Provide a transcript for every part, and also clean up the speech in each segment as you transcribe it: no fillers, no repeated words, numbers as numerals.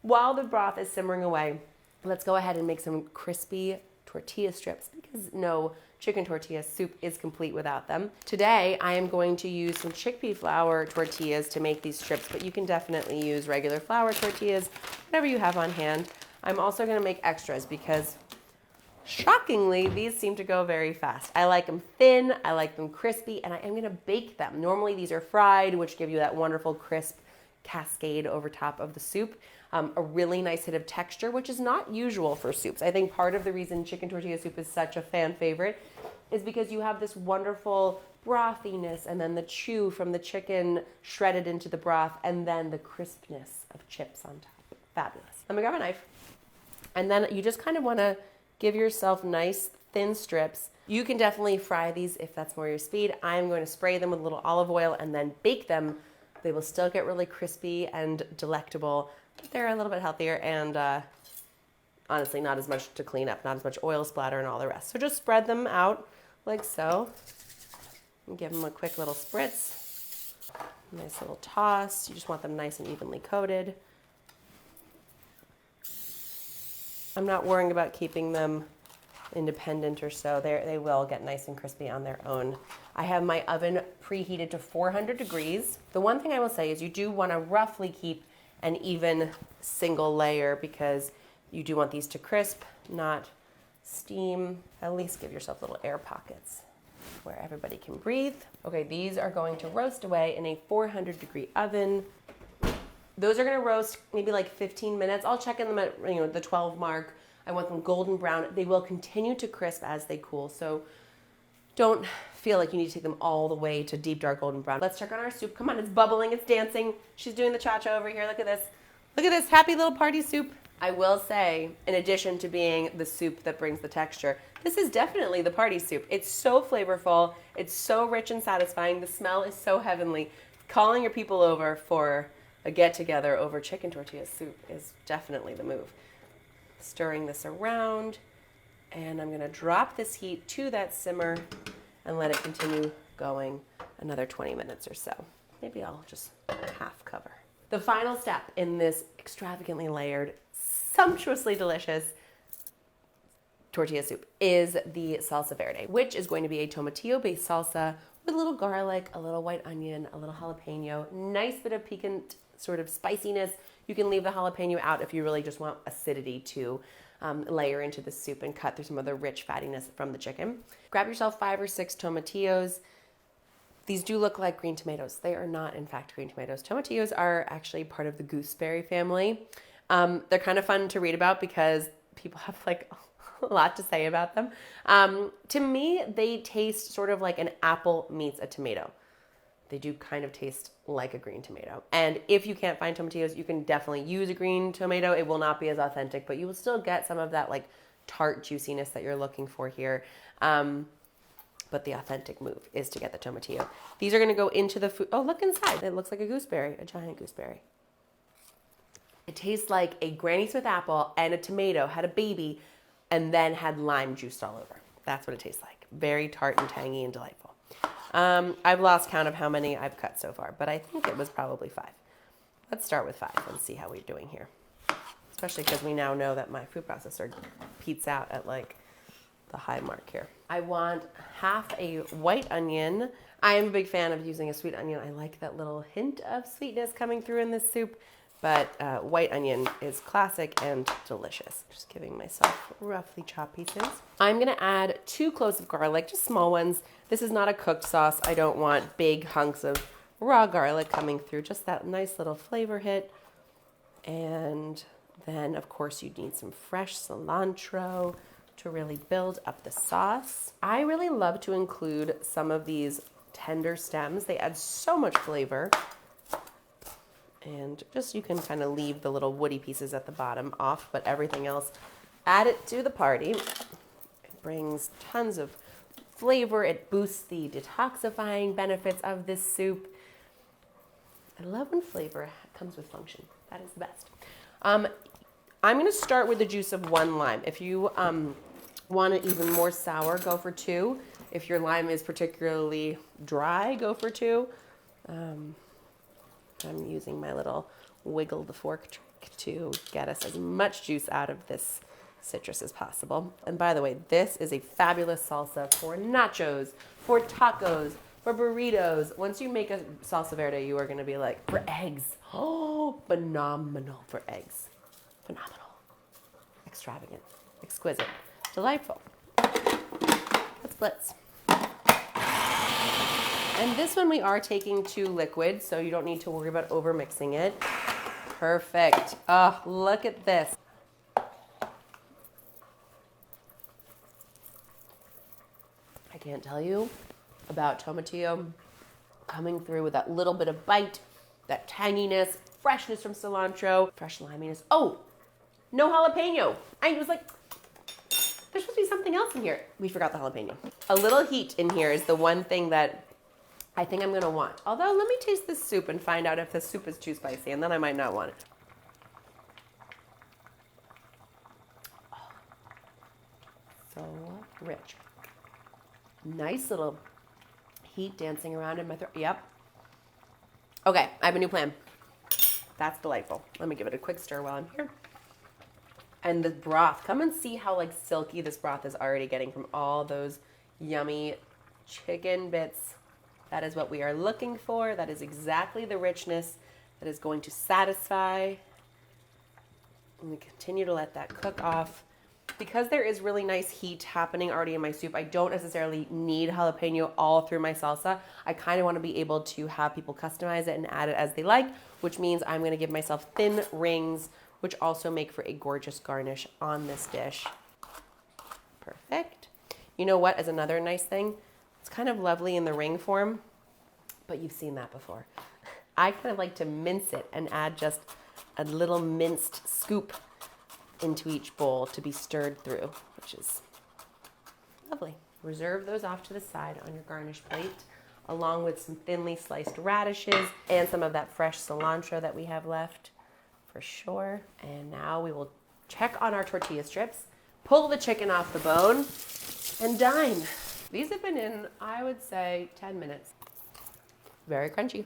While the broth is simmering away, let's go ahead and make some crispy tortilla strips because no chicken tortilla soup is complete without them. Today, I am going to use some chickpea flour tortillas to make these strips, but you can definitely use regular flour tortillas, whatever you have on hand. I'm also gonna make extras because shockingly, these seem to go very fast. I like them thin, I like them crispy, and I am gonna bake them. Normally these are fried, which give you that wonderful crisp cascade over top of the soup. A really nice hit of texture, which is not usual for soups. I think part of the reason chicken tortilla soup is such a fan favorite is because you have this wonderful brothiness and then the chew from the chicken shredded into the broth and then the crispness of chips on top. Fabulous. Let me grab a knife. And then you just kind of want to give yourself nice thin strips. You can definitely fry these if that's more your speed. I'm going to spray them with a little olive oil and then bake them. They will still get really crispy and delectable. They're a little bit healthier and honestly not as much to clean up, not as much oil splatter and all the rest. So just spread them out like so and give them a quick little spritz. Nice little toss. You just want them nice and evenly coated. I'm not worrying about keeping them independent or so. They will get nice and crispy on their own. I have my oven preheated to 400 degrees. The one thing I will say is you do want to roughly keep an even single layer because you do want these to crisp, not steam. At least give yourself little air pockets where everybody can breathe. Okay, these are going to roast away in a 400-degree oven. Those are gonna roast maybe like 15 minutes. I'll check in them at the 12 mark. I want them golden brown. They will continue to crisp as they cool, so don't feel like you need to take them all the way to deep dark golden brown. Let's check on our soup. Come on, it's bubbling, it's dancing. She's doing the cha-cha over here. Look at this. Look at this happy little party soup. I will say, in addition to being the soup that brings the texture, this is definitely the party soup. It's so flavorful. It's so rich and satisfying. The smell is so heavenly. Calling your people over for a get-together over chicken tortilla soup is definitely the move. Stirring this around, and I'm gonna drop this heat to that simmer and let it continue going another 20 minutes or so. Maybe I'll just half cover. The final step in this extravagantly layered, sumptuously delicious tortilla soup is the salsa verde, which is going to be a tomatillo-based salsa with a little garlic, a little white onion, a little jalapeno, nice bit of piquant sort of spiciness. You can leave the jalapeno out if you really just want acidity to layer into the soup and cut through some of the rich fattiness from the chicken. Grab yourself 5 or 6 tomatillos. These do look like green tomatoes. They are not, in fact, green tomatoes. Tomatillos are actually part of the gooseberry family. They're kind of fun to read about because people have like a lot to say about them. To me, they taste sort of like an apple meets a tomato. They do kind of taste like a green tomato. And if you can't find tomatillos, you can definitely use a green tomato. It will not be as authentic, but you will still get some of that like tart juiciness that you're looking for here. But the authentic move is to get the tomatillo. These are gonna go into the food. Oh, look inside. It looks like a gooseberry, a giant gooseberry. It tastes like a Granny Smith apple and a tomato had a baby and then had lime juice all over. That's what it tastes like. Very tart and tangy and delightful. I've lost count of how many I've cut so far, but I think it was probably 5. Let's start with 5 and see how we're doing here. Especially because we now know that my food processor peats out at like the high mark here. I want half a white onion. I am a big fan of using a sweet onion. I like that little hint of sweetness coming through in this soup, but white onion is classic and delicious. Just giving myself roughly chopped pieces. I'm gonna add 2 cloves of garlic, just small ones. This is not a cooked sauce. I don't want big hunks of raw garlic coming through, just that nice little flavor hit. And then of course you need some fresh cilantro to really build up the sauce. I really love to include some of these tender stems. They add so much flavor. And just you can kind of leave the little woody pieces at the bottom off, but everything else, add it to the party. It brings tons of flavor. It boosts the detoxifying benefits of this soup. I love when flavor comes with function. That is the best. I'm going to start with the juice of 1 lime. If you want it even more sour, go for 2. If your lime is particularly dry, go for 2. I'm using my little wiggle the fork trick. like to get us as much juice out of this citrus as possible. And by the way, this is a fabulous salsa for nachos, for tacos, for burritos. Once you make a salsa verde, you are going to be like, for eggs. Oh, phenomenal for eggs. Phenomenal. Extravagant. Exquisite. Delightful. Let's blitz. And this one we are taking to liquid, so you don't need to worry about over mixing it. Perfect. Oh, look at this. I can't tell you about tomatillo coming through with that little bit of bite, that tanginess, freshness from cilantro, fresh liminess. Oh, no jalapeno. I was like, there's supposed to be something else in here. We forgot the jalapeno. A little heat in here is the one thing that I think I'm gonna want. Although, let me taste this soup and find out if the soup is too spicy, and then I might not want it. Oh, so rich. Nice little heat dancing around in my throat. Yep. Okay, I have a new plan. That's delightful. Let me give it a quick stir while I'm here. And the broth, come and see how like silky this broth is already getting from all those yummy chicken bits. That is what we are looking for. That is exactly the richness that is going to satisfy. And we continue to let that cook off. Because there is really nice heat happening already in my soup, I don't necessarily need jalapeno all through my salsa. I kind of want to be able to have people customize it and add it as they like, which means I'm going to give myself thin rings, which also make for a gorgeous garnish on this dish. Perfect. You know what is another nice thing? It's kind of lovely in the ring form, but you've seen that before. I kind of like to mince it and add just a little minced scoop into each bowl to be stirred through, which is lovely. Reserve those off to the side on your garnish plate, along with some thinly sliced radishes and some of that fresh cilantro that we have left for sure. And now we will check on our tortilla strips, pull the chicken off the bone, and dine. These have been in, I would say, 10 minutes. Very crunchy.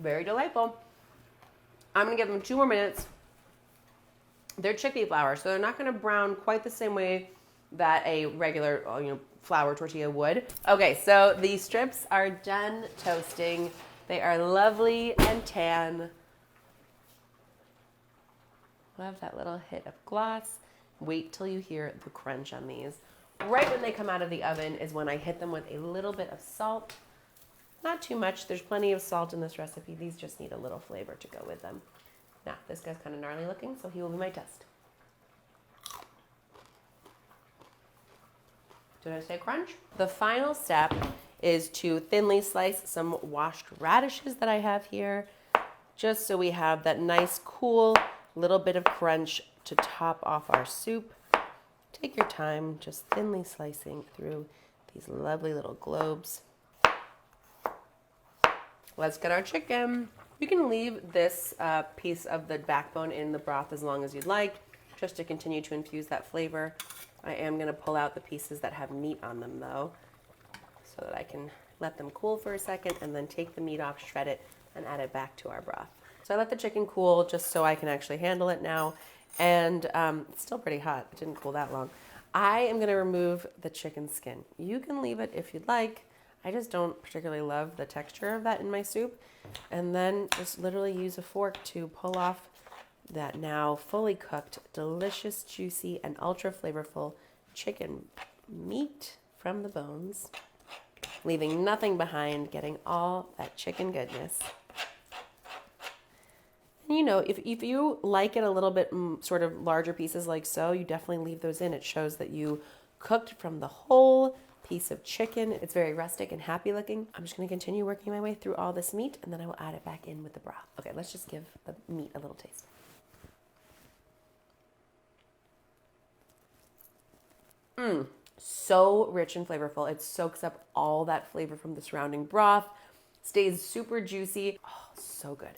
Very delightful. I'm gonna give them 2 more minutes. They're chickpea flour, so they're not gonna brown quite the same way that a regular, flour tortilla would. Okay, so the strips are done toasting. They are lovely and tan. Love that little hit of gloss. Wait till you hear the crunch on these. Right when they come out of the oven is when I hit them with a little bit of salt. Not too much. There's plenty of salt in this recipe. These just need a little flavor to go with them. Now, this guy's kind of gnarly looking, so he will be my test. Did I say crunch? The final step is to thinly slice some washed radishes that I have here, just so we have that nice, cool little bit of crunch to top off our soup. Take your time, just thinly slicing through these lovely little globes. Let's get our chicken. You can leave this piece of the backbone in the broth as long as you'd like, just to continue to infuse that flavor. I am gonna pull out the pieces that have meat on them though, so that I can let them cool for a second and then take the meat off, shred it, and add it back to our broth. So I let the chicken cool just so I can actually handle it now. And it's still pretty hot. It didn't cool that long. I am going to remove the chicken skin. You can leave it if you'd like. I just don't particularly love the texture of that in my soup. And then just literally use a fork to pull off that now fully cooked, delicious, juicy, and ultra flavorful chicken meat from the bones, leaving nothing behind, getting all that chicken goodness. And if you like it a little bit sort of larger pieces like so, you definitely leave those in. It shows that you cooked from the whole piece of chicken. It's very rustic and happy looking. I'm just going to continue working my way through all this meat, and then I will add it back in with the broth. Okay, let's just give the meat a little taste. So rich and flavorful. It soaks up all that flavor from the surrounding broth. Stays super juicy. Oh, so good.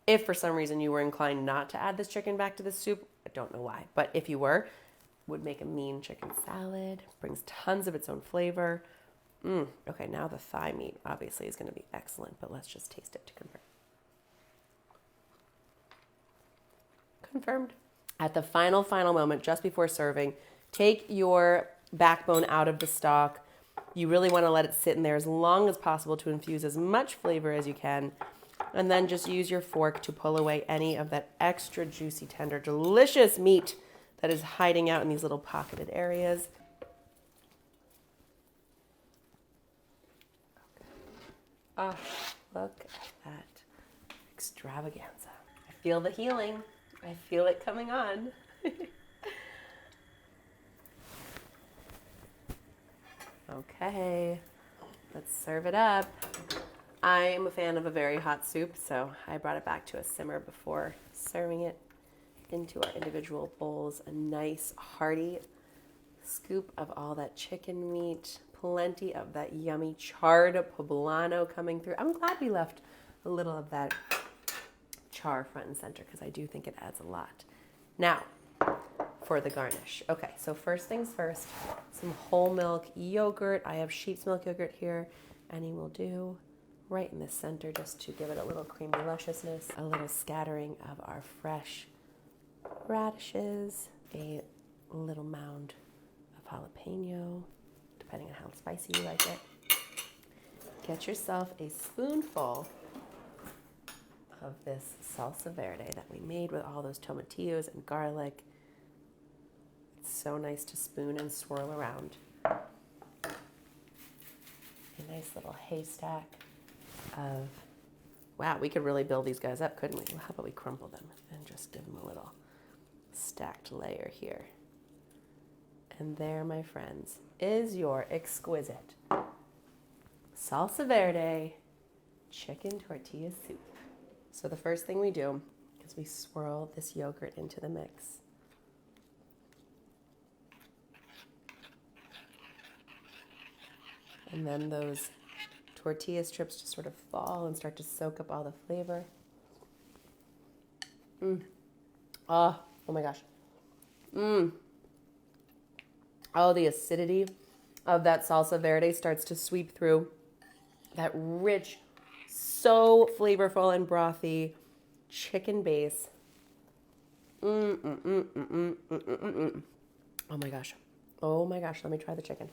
If for some reason you were inclined not to add this chicken back to the soup, I don't know why, but if you were, would make a mean chicken salad. Brings tons of its own flavor. Okay, now the thigh meat obviously is going to be excellent, but let's just taste it to confirm. confirmed. At the final moment, just before serving, take your backbone out of the stock. You really want to let it sit in there as long as possible to infuse as much flavor as you can. And then just use your fork to pull away any of that extra juicy, tender, delicious meat that is hiding out in these little pocketed areas. Oh, look at that extravaganza. I feel the healing. I feel it coming on. Okay, let's serve it up. I'm a fan of a very hot soup, so I brought it back to a simmer before serving it into our individual bowls. A nice hearty scoop of all that chicken meat, plenty of that yummy charred poblano coming through. I'm glad we left a little of that char front and center because I do think it adds a lot. Now, for the garnish. Okay, so first things first, some whole milk yogurt. I have sheep's milk yogurt here. Any will do. Right in the center just to give it a little creamy lusciousness. A little scattering of our fresh radishes. A little mound of jalapeno, depending on how spicy you like it. Get yourself a spoonful of this salsa verde that we made with all those tomatillos and garlic. It's so nice to spoon and swirl around. A nice little haystack of, wow, we could really build these guys up, couldn't we? Well, how about we crumple them and just give them a little stacked layer here. And there, my friends, is your exquisite Salsa Verde chicken tortilla soup. So the first thing we do is we swirl this yogurt into the mix. And then those tortilla strips just sort of fall and start to soak up all the flavor. Oh my gosh. Oh, the acidity of that salsa verde starts to sweep through. That rich, so flavorful and brothy chicken base. Oh my gosh. Oh my gosh. Let me try the chicken.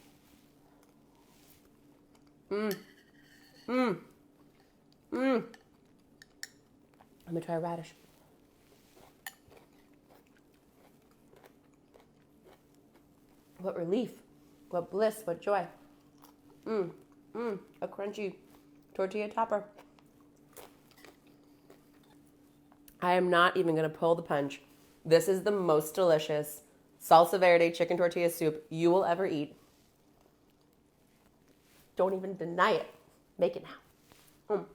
Let me try a radish. What relief, what bliss, what joy. A crunchy tortilla topper. I am not even going to pull the punch. This is the most delicious salsa verde chicken tortilla soup you will ever eat. Don't even deny it. Make it now.